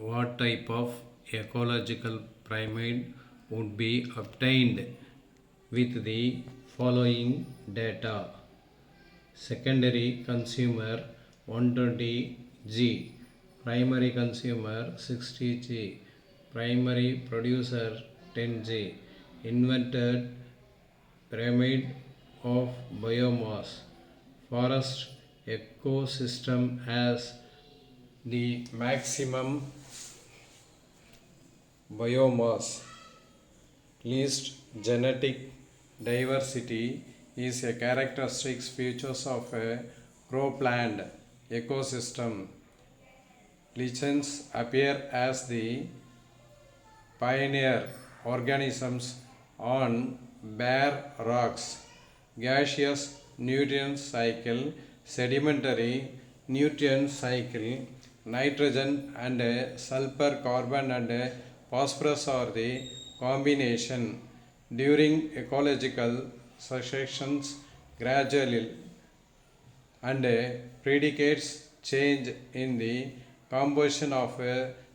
what type of ecological pyramid would be obtained with the following data. Secondary consumer 120G, primary consumer 60G, primary producer 10G, inverted pyramid of biomass. Forest ecosystem has the maximum biomass. Least genetic diversity is a characteristic features of a cropland ecosystem. Lichens appear as the pioneer organisms on bare rocks. Gaseous nutrient cycle, sedimentary nutrient cycle, nitrogen and sulfur, carbon and phosphorus are the combination. During ecological successions gradually and predicates change in the composition of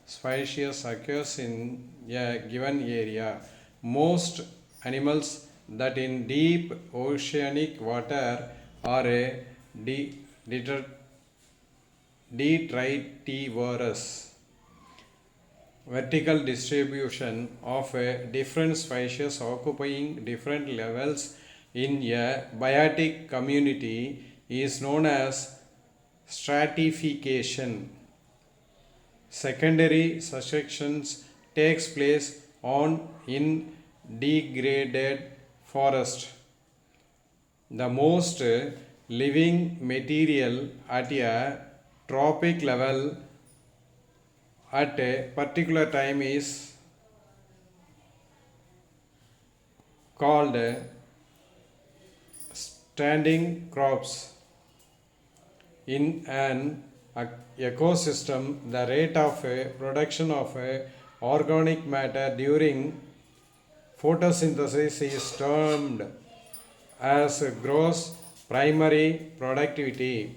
species occurs in a given area. Most animals that in deep oceanic water are detritivores. Vertical distribution of different species occupying different levels in a biotic community is known as stratification. Secondary successions takes place in degraded forest. The most living material at a tropic level at a particular time is called standing crops. In an ecosystem, the rate of production of organic matter during photosynthesis is termed as gross primary productivity.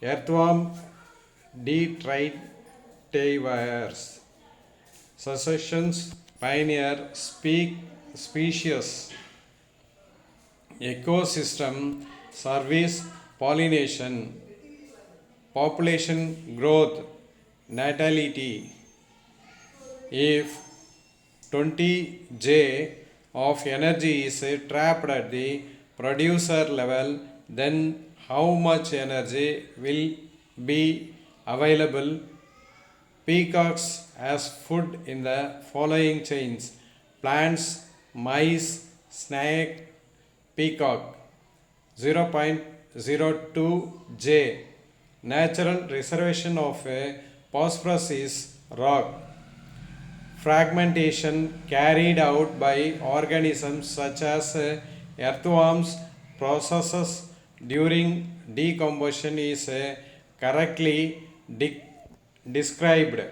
Earthworm detritivores successions pioneer species. Ecosystem service pollination, population growth, natality. If 20J of energy is trapped at the producer level, then how much energy will be available? Peacocks as food in the following chains: plants, mice, snake, peacock. 0.02J. Natural reservation of phosphorus is rock. Fragmentation carried out by organisms such as earthworms processes during decomposition is correctly described.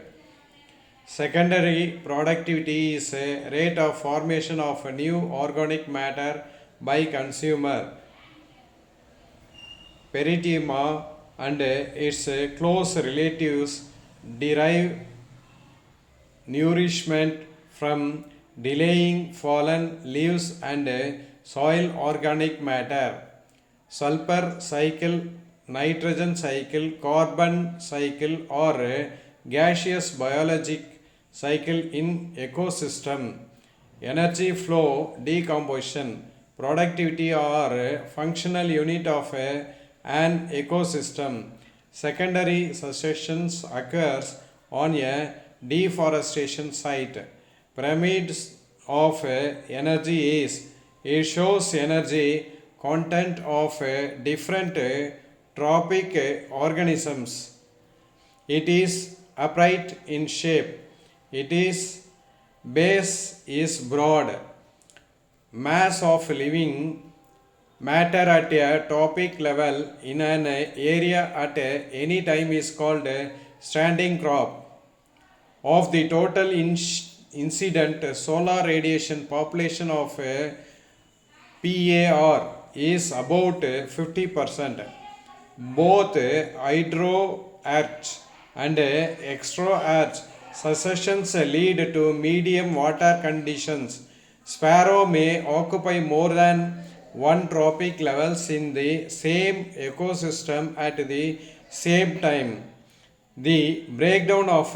Secondary productivity is a rate of formation of new organic matter by consumer. Perithema and its close relatives derive nourishment from delaying fallen leaves and soil organic matter. Sulfur cycle, nitrogen cycle, carbon cycle or gaseous biologic cycle in ecosystem. Energy flow decomposition, productivity or functional unit of an ecosystem. Secondary successions occurs on a deforestation site. Pyramids of energy is, it shows energy content of different tropic organisms. It is upright in shape. Its base is broad. Mass of living matter at a tropic level in an area at any time is called standing crop. Of the total incident solar radiation population of PAR is about 50%. Both hydro-arch and extra-arch successions lead to medium water conditions. Sparrow may occupy more than one trophic levels in the same ecosystem at the same time. The breakdown of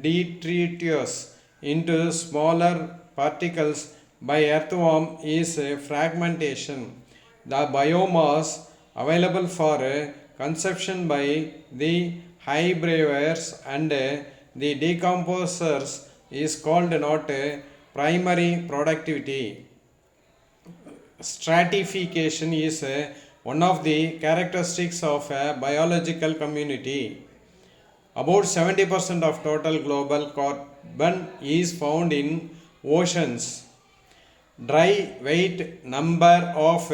detritus into smaller particles by earthworm is fragmentation. The biomass available for consumption by the herbivores and the decomposers is called not primary productivity. Stratification is one of the characteristics of a biological community. About 70% of total global carbon is found in oceans. Dry weight number of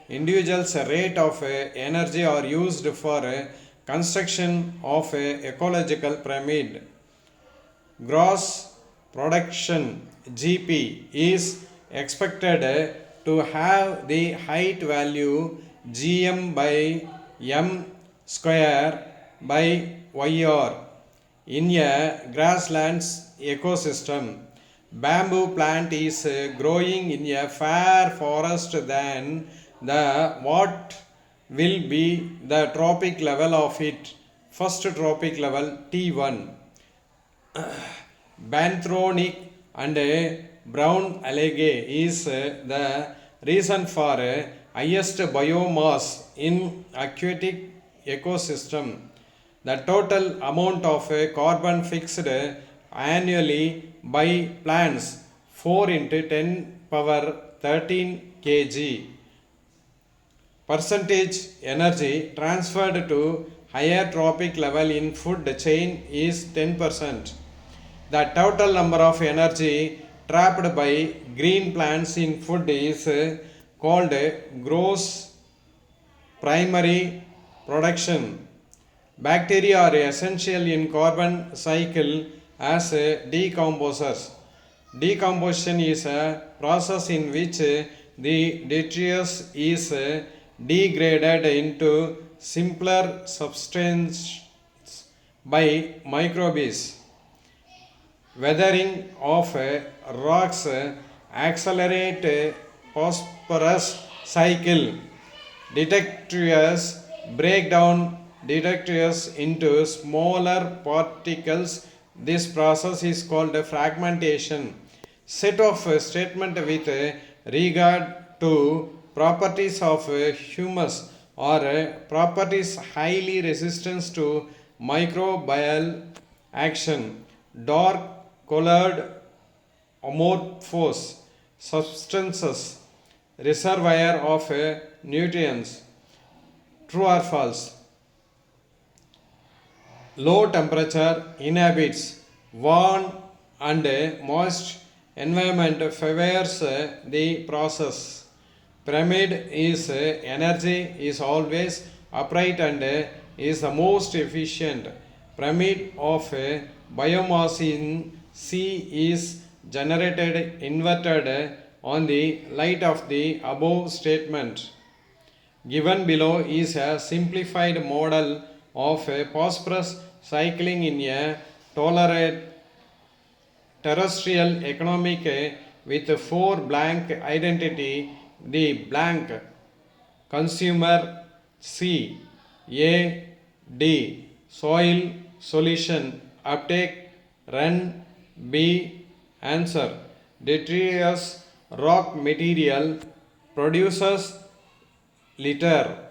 individuals rate of energy are used for construction of ecological pyramid. Gross production GP is expected to have the height value GM by M square by YR in a grasslands ecosystem. Bamboo plant is growing in a far forest than the what will be the tropic level of it. First tropic level T1. Banthornic and brown algae is the reason for highest biomass in aquatic ecosystem. The total amount of carbon fixed annually by plants 4 into 10 power 13 kg. Percentage energy transferred to higher tropic level in food chain is 10%. The total number of energy trapped by green plants in food is called gross primary production. Bacteria are essential in carbon cycle as decomposers. Decomposition is a process in which the detritus is degraded into simpler substances by microbes. Weathering of rocks accelerate phosphorus cycle. Detritus break down detritus into smaller particles. This process is called fragmentation. Set of statement with regard to properties of humus or properties highly resistant to microbial action. Dark colored amorphous substances reservoir of nutrients. True or false? Low temperature inhabits warm and moist environment favors the process. Pyramid is energy is always upright and is the most efficient. Pyramid of biomass in C is generated inverted on the light of the above statement. Given below is a simplified model of a phosphorus cycling in a tolerant terrestrial economic with 4 blank identity. The blank consumer C A D soil solution uptake run B answer detritus rock material produces litter.